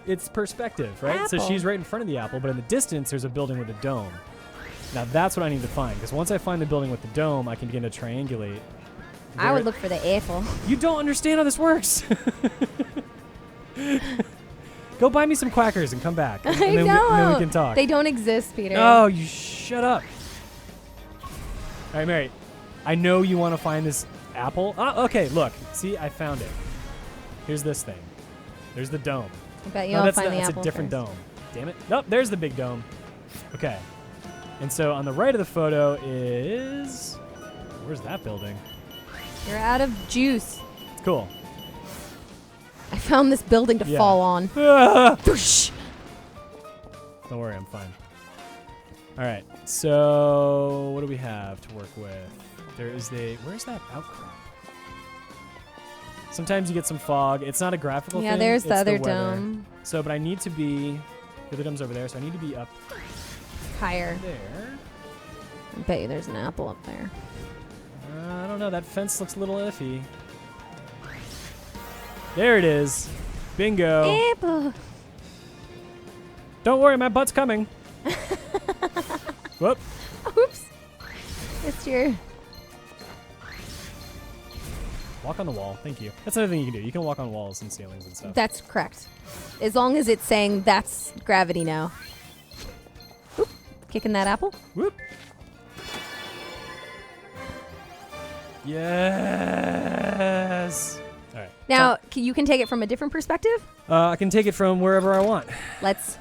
It's perspective, right? Apple. So she's right in front of the apple, but in the distance, there's a building with a dome. Now that's what I need to find, because once I find the building with the dome, I can begin to triangulate. I would look for the apple. You don't understand how this works. Go buy me some quackers and come back. And I then know. then we can talk. They don't exist, Peter. No, you shut up. All right, Mary. I know you want to find this apple. Oh, okay, look. See, I found it. Here's this thing. There's the dome. I bet No, you'll that's find the that's apple a different first. dome. Damn it. Nope, there's the big dome. Okay. And so on the right of the photo is... Where's that building? You're out of juice. Cool. I found this building to Yeah. fall on. Ah! Whoosh. Don't worry, I'm fine. All right, so what do we have to work with? There is where's that outcrop? Sometimes you get some fog. It's not a graphical Yeah, thing. there's the it's other weather. dome. So, but I need to be, the other dome's over there, so I need to be up Higher. there. I bet you there's an apple up there. I don't know, that fence looks a little iffy. There it is. Bingo. Apple. Don't worry, my butt's coming. Whoop. Oops. It's your... Walk on the wall. Thank you. That's another thing you can do. You can walk on walls and ceilings and stuff. That's correct. As long as it's saying that's gravity now. Oop. Kicking that apple. Whoop. Yes. All right. Now, you can take it from a different perspective. I can take it from wherever I want. Let's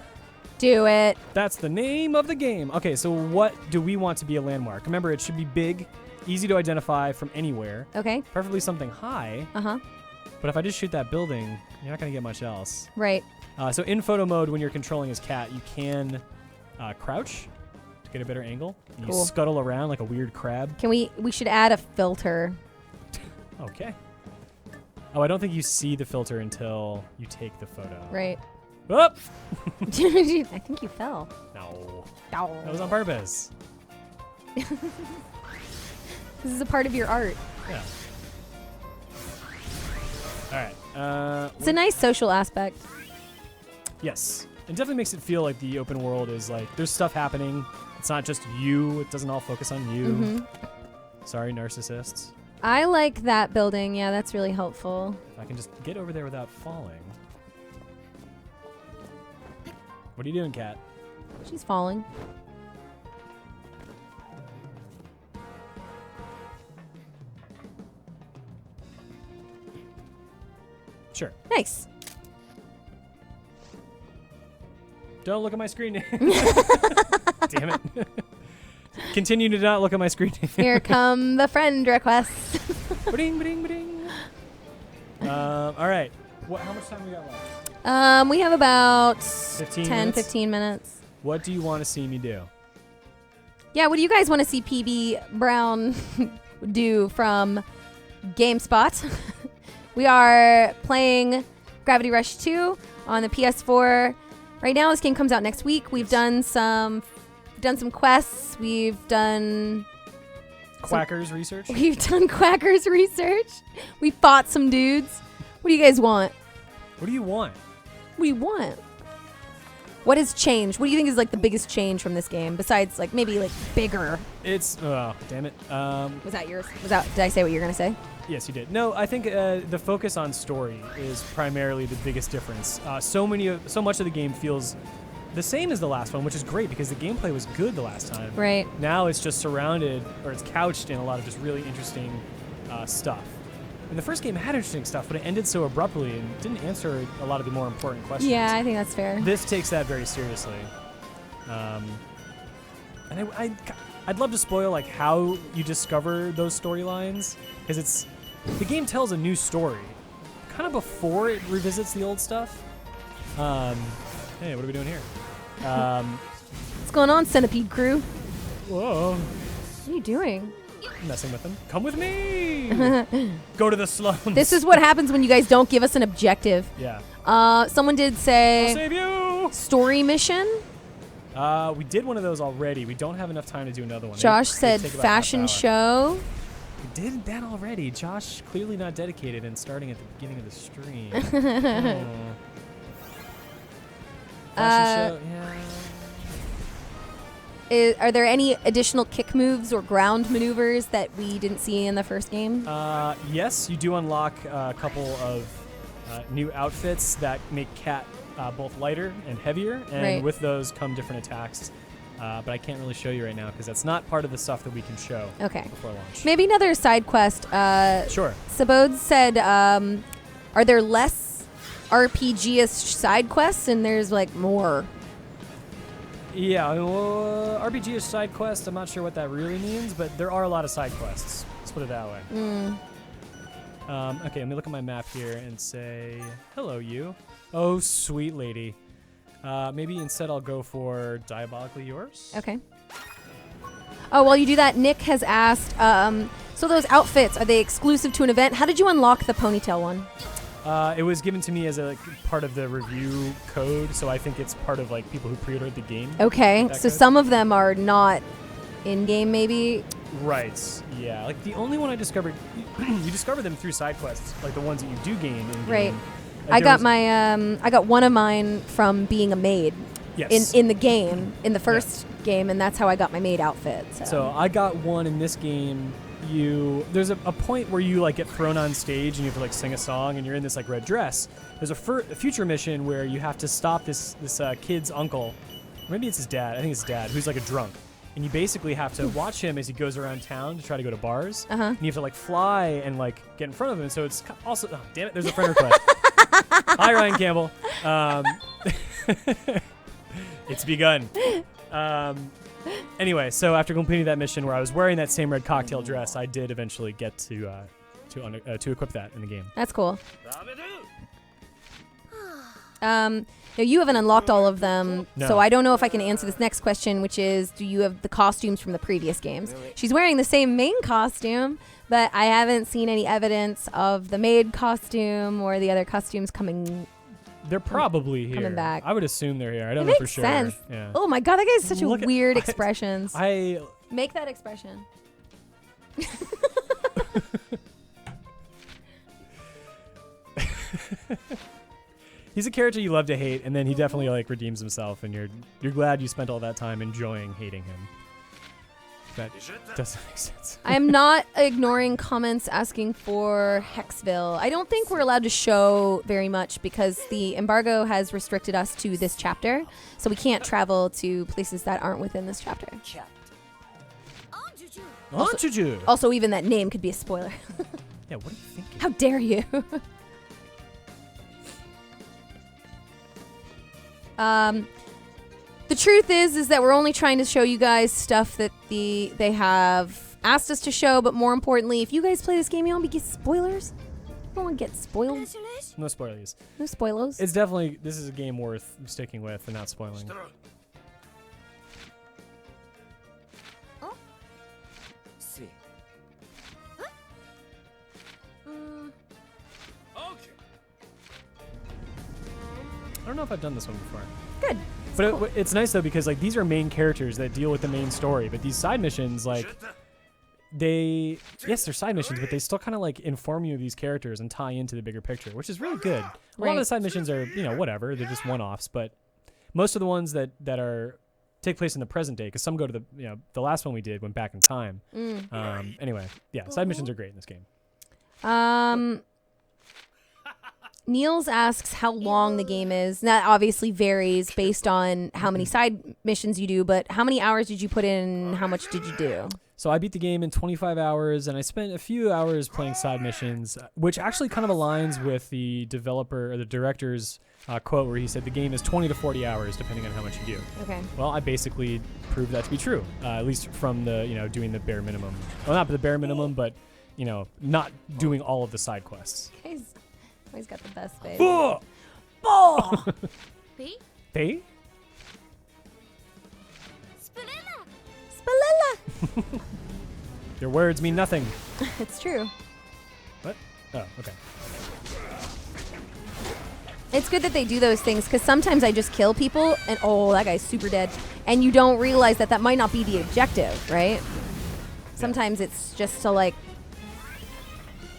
do it. That's the name of the game. Okay, so what do we want to be a landmark? Remember, it should be big, easy to identify from anywhere, Okay. preferably something high. Uh-huh. But if I just shoot that building, you're not going to get much else. Right. So in photo mode, when you're controlling as cat, you can crouch to get a better angle. And Cool. You scuttle around like a weird crab. Can we should add a filter. Okay. Oh, I don't think you see the filter until you take the photo. Right. Whoop! I think you fell. No. Ow. That was on purpose. This is a part of your art. Yeah. All right. It's a nice social aspect. Yes. It definitely makes it feel like the open world is like there's stuff happening. It's not just you. It doesn't all focus on you. Mm-hmm. Sorry, narcissists. I like that building. Yeah, that's really helpful. If I can just get over there without falling. What are you doing, Kat? She's falling. Sure. Nice. Don't look at my screen. Damn it. Continue to not look at my screen. Here come the friend requests. Ba-ding, ba-ding, ba-ding. All right. How much time we got left? We have about 15 10, minutes? 15 minutes. What do you want to see me do? Yeah, what do you guys want to see PB Brown do from GameSpot? We are playing Gravity Rush 2 on the PS4. Right now, this game comes out next week. We've done some quests. We've done Quackers research? Quackers research. We fought some dudes. What do you guys want? What do you want? What do you want? What has changed? What do you think is like the biggest change from this game besides like maybe like bigger? It's damn it. Was that yours? Did I say what you're gonna say? Yes, you did. No, I think the focus on story is primarily the biggest difference. So much of the game feels the same as the last one, which is great because the gameplay was good the last time. Right. Now it's just surrounded, or it's couched in a lot of just really interesting stuff. And the first game had interesting stuff, but it ended so abruptly and didn't answer a lot of the more important questions. Yeah, I think that's fair. This takes that very seriously. And I'd love to spoil like how you discover those storylines, because the game tells a new story kind of before it revisits the old stuff. Hey, what are we doing here? What's going on, Centipede crew? Whoa. What are you doing? messing with them. Come with me. Go to the slums. This is what happens when you guys don't give us an objective. Yeah. Someone did say I'll save you. story mission. We did one of those already. We don't have enough time to do another one. Josh They said take about fashion half hour. show. We did that already. Josh clearly not dedicated and starting at the beginning of the stream. Fashion show, yeah. Are there any additional kick moves or ground maneuvers that we didn't see in the first game? Yes, you do unlock a couple of new outfits that make Cat both lighter and heavier, and Right. with those come different attacks. But I can't really show you right now because that's not part of the stuff that we can show Okay. before launch. Maybe another side quest. Sure. Sabode said, are there less RPG-ish side quests and there's like more? Yeah, well, RPG is side quest. I'm not sure what that really means, but there are a lot of side quests. Let's put it that way. Okay, let me look at my map here and say, hello, you. Oh, sweet lady. Maybe instead I'll go for Diabolically Yours. Okay. Oh, while you do that, Nick has asked, so those outfits, are they exclusive to an event? How did you unlock the ponytail one? It was given to me as a part of the review code, so I think it's part of like people who pre-ordered the game. Okay, That so code. some of them are not in-game maybe? Right. Yeah. Like the only one I discovered, you discover them through side quests, like the ones that you do gain in game. Right. Like I got I got one of mine from being a maid Yes. in the game, in the first game, and that's how I got my maid outfit. So I got one in this game. There's a point where you like get thrown on stage and you have to like sing a song and you're in this like red dress. There's a future mission where you have to stop this kid's uncle, maybe it's his dad. I think it's his dad, who's like a drunk, and you basically have to watch him as he goes around town to try to go to bars. And you have to like fly and like get in front of him. So it's also damn it, there's a friend request. Hi Ryan Campbell. It's begun. Anyway, so after completing that mission where I was wearing that same red cocktail dress, I did eventually get to equip that in the game. That's cool. Now you haven't unlocked all of them, No. so I don't know if I can answer this next question, which is, do you have the costumes from the previous games? She's wearing the same main costume, but I haven't seen any evidence of the maid costume or the other costumes coming. They're probably here. Coming back. I would assume they're here. I don't It know for makes sure. sense. Yeah. Oh my god, that guy's such Look a at- weird expressions. Make that expression. He's a character you love to hate, and then he definitely like redeems himself, and you're glad you spent all that time enjoying hating him. That doesn't make sense. I'm not ignoring comments asking for Hekseville. I don't think we're allowed to show very much because the embargo has restricted us to this chapter, so we can't travel to places that aren't within this chapter. Also, even that name could be a spoiler. Yeah, what are you thinking? How dare you? The truth is that we're only trying to show you guys stuff that they have asked us to show, but more importantly, if you guys play this game, you don't want to get spoilers. You don't want to get spoiled. No spoilers. No spoilers. It's definitely, this is a game worth sticking with and not spoiling. I don't know if I've done this one before. Good. But it's nice though because like these are main characters that deal with the main story, but these side missions like they're side missions, but they still kind of like inform you of these characters and tie into the bigger picture, which is really good. A lot of the side missions are, whatever, they're just one-offs, but most of the ones that are take place in the present day, because some go to the last one we did went back in time. Anyway, yeah, side missions are great in this game. Niels asks how long the game is. And that obviously varies based on how many side missions you do, but how many hours did you put in? How much did you do? So I beat the game in 25 hours, and I spent a few hours playing side missions, which actually kind of aligns with the developer or the director's quote where he said the game is 20 to 40 hours depending on how much you do. Okay. Well, I basically proved that to be true, at least from the doing the bare minimum. Well, not the bare minimum, but not doing all of the side quests. He's always got the best face. Oh! They? Spalilla. Your words mean nothing. It's true. What? Oh, okay. It's good that they do those things because sometimes I just kill people and oh, that guy's super dead. And you don't realize that might not be the objective, right? Sometimes it's just to like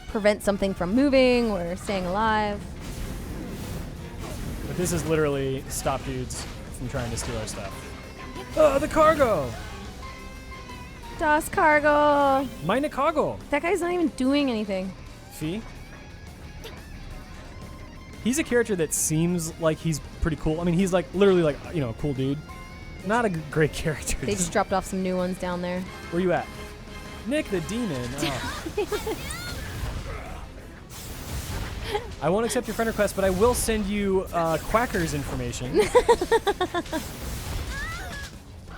prevent something from moving or staying alive. But this is literally stop dudes from trying to steal our stuff. Oh, the cargo! Das Cargo. Meine cargo. That guy's not even doing anything. Fee? He's a character that seems like he's pretty cool. I mean, he's like literally like, you know, a cool dude. Not a great character. They just dropped off some new ones down there. Where you at? Nick the Demon. Oh. I won't accept your friend request, but I will send you Quacker's information.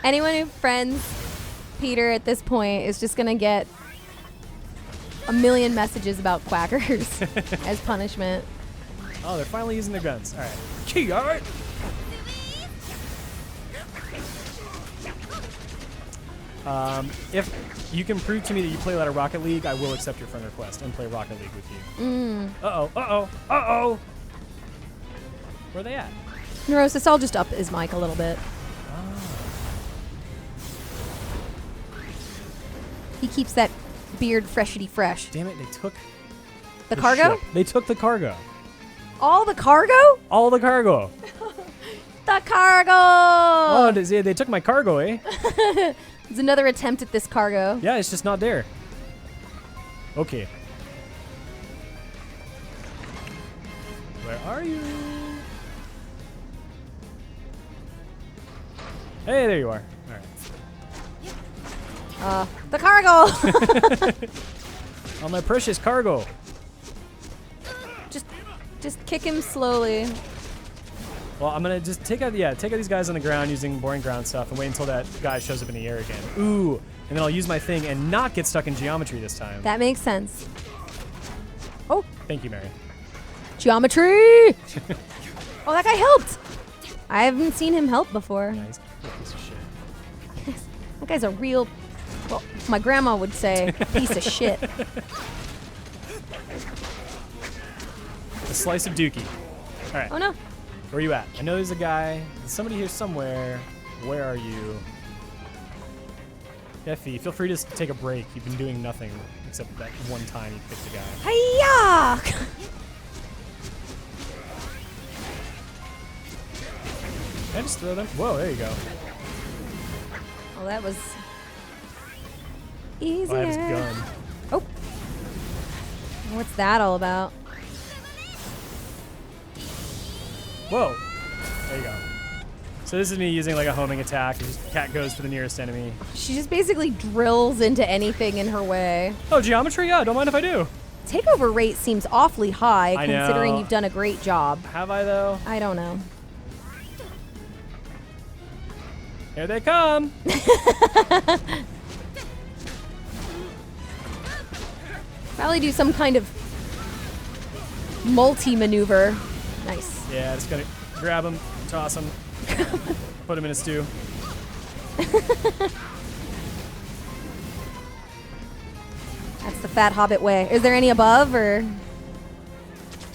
Anyone who friends Peter at this point is just going to get a million messages about Quackers as punishment. Oh, they're finally using their guns. All right. Key, all right. If you can prove to me that you play a lot of Rocket League, I will accept your friend request and play Rocket League with you. Uh-oh, uh-oh, uh-oh. Where are they at? Neurosis, I'll just up his mic a little bit. He keeps that beard freshity fresh. Damn it, they took the cargo? Ship. They took the cargo. All the cargo? All the cargo. The cargo! Oh, they took my cargo, eh? It's another attempt at this cargo. Yeah, it's just not there. Okay. Where are you? Hey, there you are. All right. The cargo! Oh, my precious cargo. Just kick him slowly. Well, I'm gonna just take out these guys on the ground using boring ground stuff and wait until that guy shows up in the air again. Ooh, and then I'll use my thing and not get stuck in geometry this time. That makes sense. Oh. Thank you, Mary. Geometry! Oh, that guy helped! I haven't seen him help before. Yeah, he's a piece of shit. That guy's a real, well, my grandma would say, piece of shit. A slice of dookie. All right. Oh, no. Where are you at? I know there's a guy. There's somebody here somewhere. Where are you? Effie, feel free to take a break. You've been doing nothing except that one time you picked the guy. Hiya! Can I just throw them? Whoa, there you go. Oh, that was easy. Oh, I have his gun. Oh. What's that all about? Whoa. There you go. So this is me using like a homing attack. Just cat goes for the nearest enemy. She just basically drills into anything in her way. Oh, geometry? Yeah, don't mind if I do. Takeover rate seems awfully high I considering know. you've done a great job. Have I, though? I don't know. Here they come. Probably do some kind of multi-maneuver. Nice. Yeah, just gonna grab him, toss him, put him in a stew. That's the fat hobbit way. Is there any above or?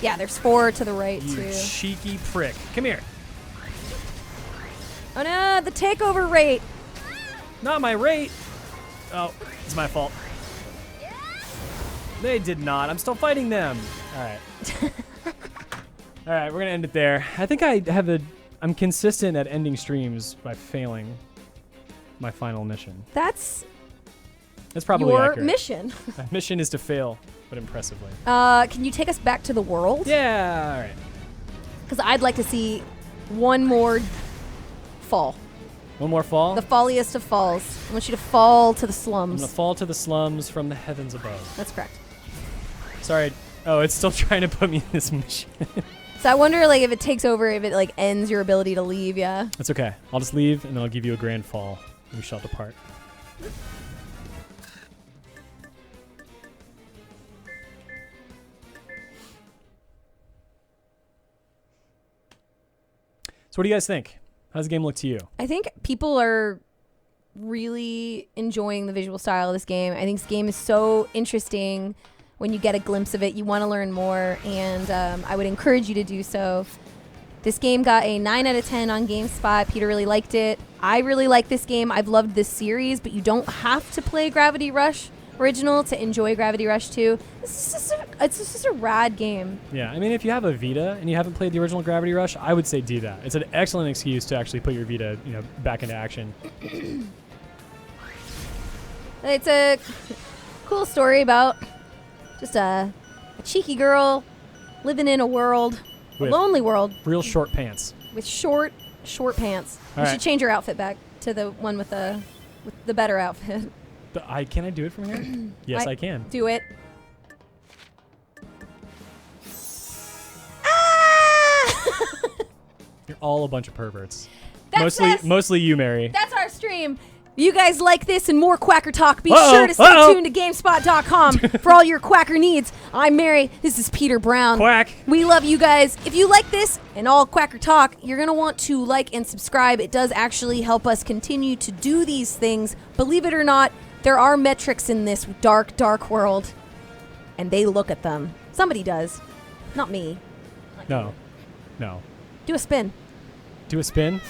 Yeah, there's 4 to the right You too. cheeky prick. Come here. Oh no, the takeover rate. Not my rate. Oh, it's my fault. They did not. I'm still fighting them. All right. All right, we're gonna end it there. I think I'm consistent at ending streams by failing my final mission. That's probably your accurate. mission. My mission is to fail, but impressively. Can you take us back to the world? Yeah, all right. Because I'd like to see one more fall. One more fall? The falliest of falls. I want you to fall to the I'm slums. gonna fall to the slums from the heavens above. That's correct. Sorry. Oh, it's still trying to put me in this mission. So I wonder, like, if it takes over, if it like ends your ability to leave. Yeah. That's okay. I'll just leave, and then I'll give you a grand fall. We shall depart. So what do you guys think? How does the game look to you? I think people are really enjoying the visual style of this game. I think this game is so interesting. When you get a glimpse of it, you want to learn more, and I would encourage you to do so. This game got a 9 out of 10 on GameSpot. Peter really liked it. I really like this game. I've loved this series, but you don't have to play Gravity Rush original to enjoy Gravity Rush 2. It's just a rad game. Yeah, I mean, if you have a Vita and you haven't played the original Gravity Rush, I would say do that. It's an excellent excuse to actually put your Vita, back into action. It's a cool story about just a cheeky girl living in a world, a lonely world. Real short pants. With short pants. You should change your outfit back to the one with the better outfit. Can I do it from here? Yes, I can. Do it. You're all a bunch of perverts. Mostly you, Mary. That's our stream. You guys like this and more Quacker Talk, be sure to stay tuned to GameSpot.com for all your Quacker needs. I'm Mary. This is Peter Brown. Quack. We love you guys. If you like this and all Quacker Talk, you're going to want to like and subscribe. It does actually help us continue to do these things. Believe it or not, there are metrics in this dark, dark world, and they look at them. Somebody does. Not me. No. Do a spin. Do a spin?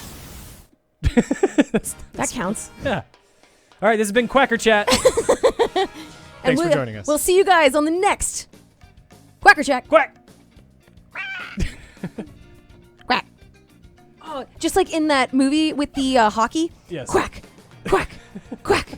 That counts. Yeah. All right, this has been Quacker Chat. Thanks for joining us. We'll see you guys on the next Quacker Chat. Quack. Quack. Oh, just like in that movie with the hockey. Yes. Quack. Quack. Quack.